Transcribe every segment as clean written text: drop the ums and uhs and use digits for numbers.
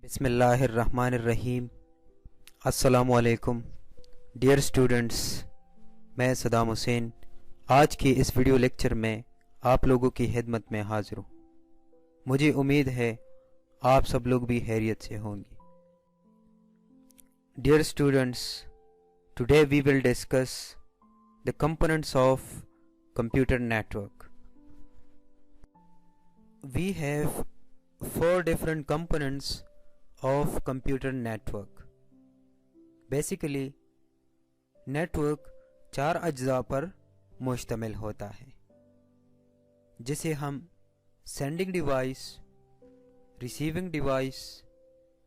بسم اللہ الرحمن الرحیم۔ السلام علیکم ڈیئر اسٹوڈنٹس، میں صدام حسین آج کی اس ویڈیو لیکچر میں آپ لوگوں کی خدمت میں حاضر ہوں۔ مجھے امید ہے آپ سب لوگ بھی خیریت سے ہوں گے۔ Dear students, today we will discuss the components of computer network. We have 4 different components of computer network. Basically, network 4 اجزاء پر مشتمل ہوتا ہے، جسے ہم sending device، receiving device،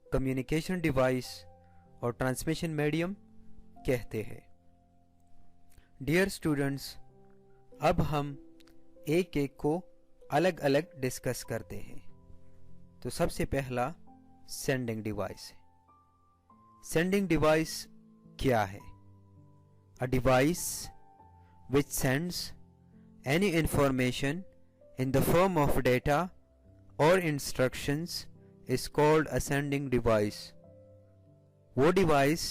communication device اور transmission medium کہتے ہیں۔ ڈیئر اسٹوڈنٹس، اب ہم ایک ایک کو الگ الگ ڈسکس کرتے ہیں۔ تو سب سے پہلا سینڈنگ ڈیوائس ہے۔ سینڈنگ ڈیوائس کیا ہے؟ A device which sends any information in the form of data or instructions is called a sending device. وہ ڈیوائس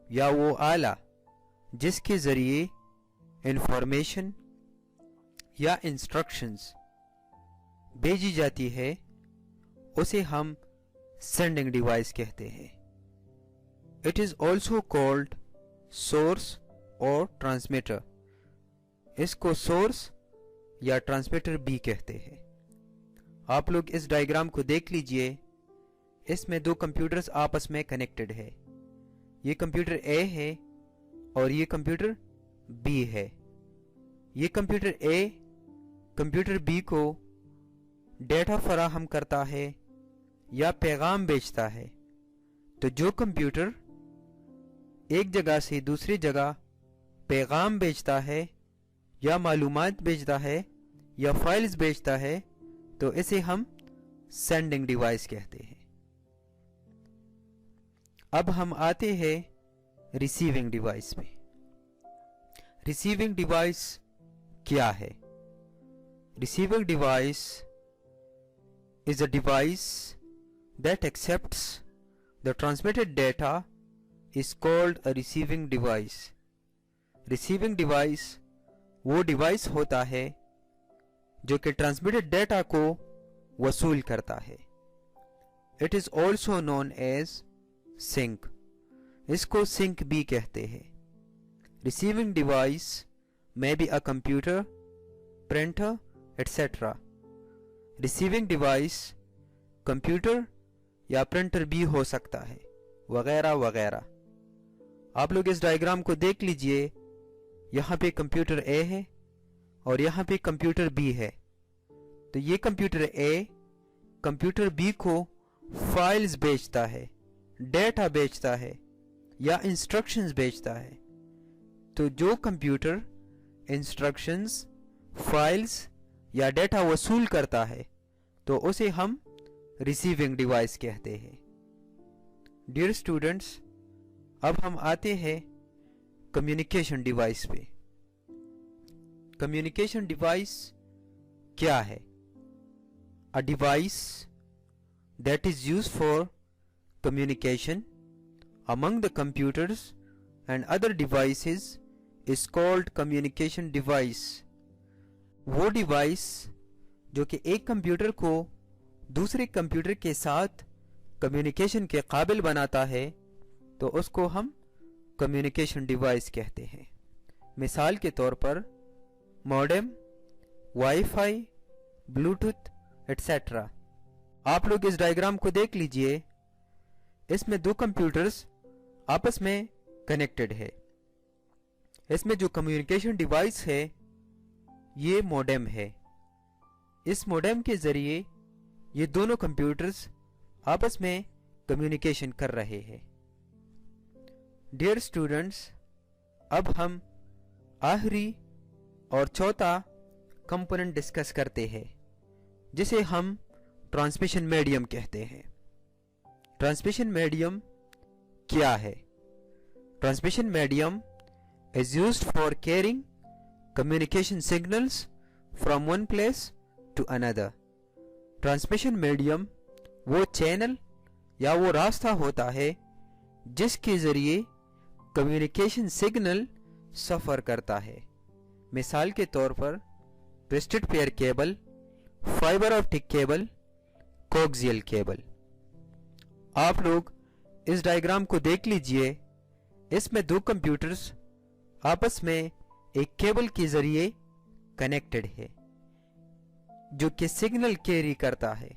یا وہ آلہ جس کے ذریعے انفارمیشن یا انسٹرکشنز بھیجی جاتی ہے اسے ہم سینڈنگ ڈیوائس کہتے ہیں۔ It is also called source اور ٹرانسمیٹر۔ اس کو سورس یا ٹرانسمیٹر بھی کہتے ہیں۔ آپ لوگ اس ڈائیگرام کو دیکھ لیجئے، اس میں 2 کمپیوٹرز آپس میں کنیکٹڈ ہے۔ یہ کمپیوٹر اے ہے اور یہ کمپیوٹر بی ہے۔ یہ کمپیوٹر اے کمپیوٹر بی کو ڈیٹا فراہم کرتا ہے یا پیغام بیچتا ہے۔ تو جو کمپیوٹر ایک جگہ سے دوسری جگہ پیغام بیچتا ہے یا معلومات بیچتا ہے یا فائلز بیچتا ہے تو اسے ہم سینڈنگ ڈیوائس کہتے ہیں۔ اب ہم آتے ہیں ریسیونگ ڈیوائس میں۔ ریسیونگ ڈیوائس کیا ہے؟ Receiving device is a device that accepts the transmitted data is called a receiving device. Receiving device وہ ڈیوائس ہوتا ہے جو کہ ٹرانسمیٹڈ ڈیٹا کو وصول کرتا ہے۔ It is also known as sink. اس کو سنک بھی کہتے ہیں۔ Receiving device may be a computer, printer etcetera. Receiving device computer یا پرنٹر بھی ہو سکتا ہے، وغیرہ وغیرہ۔ آپ لوگ اس ڈائیگرام کو دیکھ لیجئے، یہاں پہ کمپیوٹر اے ہے اور یہاں پہ کمپیوٹر بی ہے۔ تو یہ کمپیوٹر اے کمپیوٹر بی کو فائلز بیچتا ہے، ڈیٹا بیچتا ہے یا انسٹرکشنز بیچتا ہے۔ تو جو کمپیوٹر انسٹرکشنز، فائلز یا ڈیٹا وصول کرتا ہے تو اسے ہم ریسیونگ ڈیوائس کہتے ہیں۔ ڈیئر اسٹوڈنٹس، اب ہم آتے ہیں کمیونیکیشن ڈیوائس پہ۔ کمیونیکیشن ڈیوائس کیا ہے؟ A device that is used for communication among the computers and other devices is called communication device. وہ ڈیوائس جو کہ ایک کمپیوٹر کو دوسرے کمپیوٹر کے ساتھ کمیونیکیشن کے قابل بناتا ہے تو اس کو ہم کمیونیکیشن ڈیوائس کہتے ہیں۔ مثال کے طور پر modem, Wi-Fi, Bluetooth etcetera. آپ لوگ اس ڈائیگرام کو دیکھ لیجئے، اس میں 2 کمپیوٹرز آپس میں کنیکٹڈ ہے۔ اس میں جو کمیونیکیشن ڈیوائس ہے یہ موڈم ہے۔ اس موڈم کے ذریعے یہ دونوں کمپیوٹرز آپس میں کمیونیکیشن کر رہے ہیں۔ ڈیئر اسٹوڈنٹس، اب ہم آخری اور چوتھا کمپوننٹ ڈسکس کرتے ہیں جسے ہم ٹرانسمیشن میڈیم کہتے ہیں۔ ٹرانسمیشن میڈیم کیا ہے؟ Transmission medium is used for carrying communication signals from one place to another. Transmission medium وہ چینل یا وہ راستہ ہوتا ہے جس کے ذریعے کمیونیکیشن سگنل سفر کرتا ہے. مثال کے طور پر twisted pair cable, fibre optic cable, coaxial cable. آپ لوگ اس ڈائیگرام کو دیکھ لیجئے. اس میں دو کمپیوٹرز آپس میں ایک کیبل کے ذریعے کنیکٹڈ ہے جو کہ سگنل کیری کرتا ہے.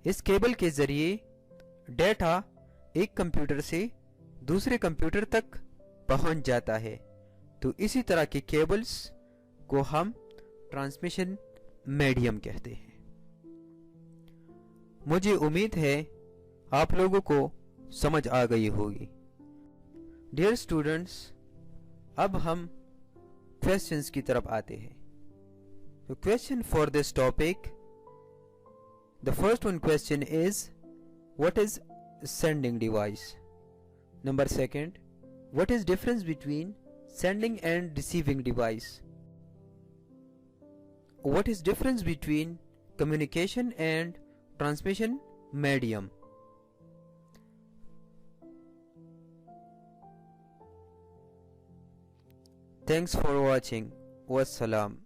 اس کیبل کے ذریعے ڈیٹا ایک کمپیوٹر سے دوسرے کمپیوٹر تک پہنچ جاتا ہے. تو اسی طرح کے کیبلز کو ہم ٹرانسمیشن میڈیم کہتے ہیں. مجھے امید ہے آپ لوگوں کو سمجھ آ گئی ہوگی. ڈیئر اسٹوڈنٹس، اب ہم کویسچنس کی طرف آتے ہیں. The question for this topic, the first one question is, what is sending device? Number second, what is difference between sending and receiving device? What is difference between communication and transmission medium? Thanks for watching. Wassalam.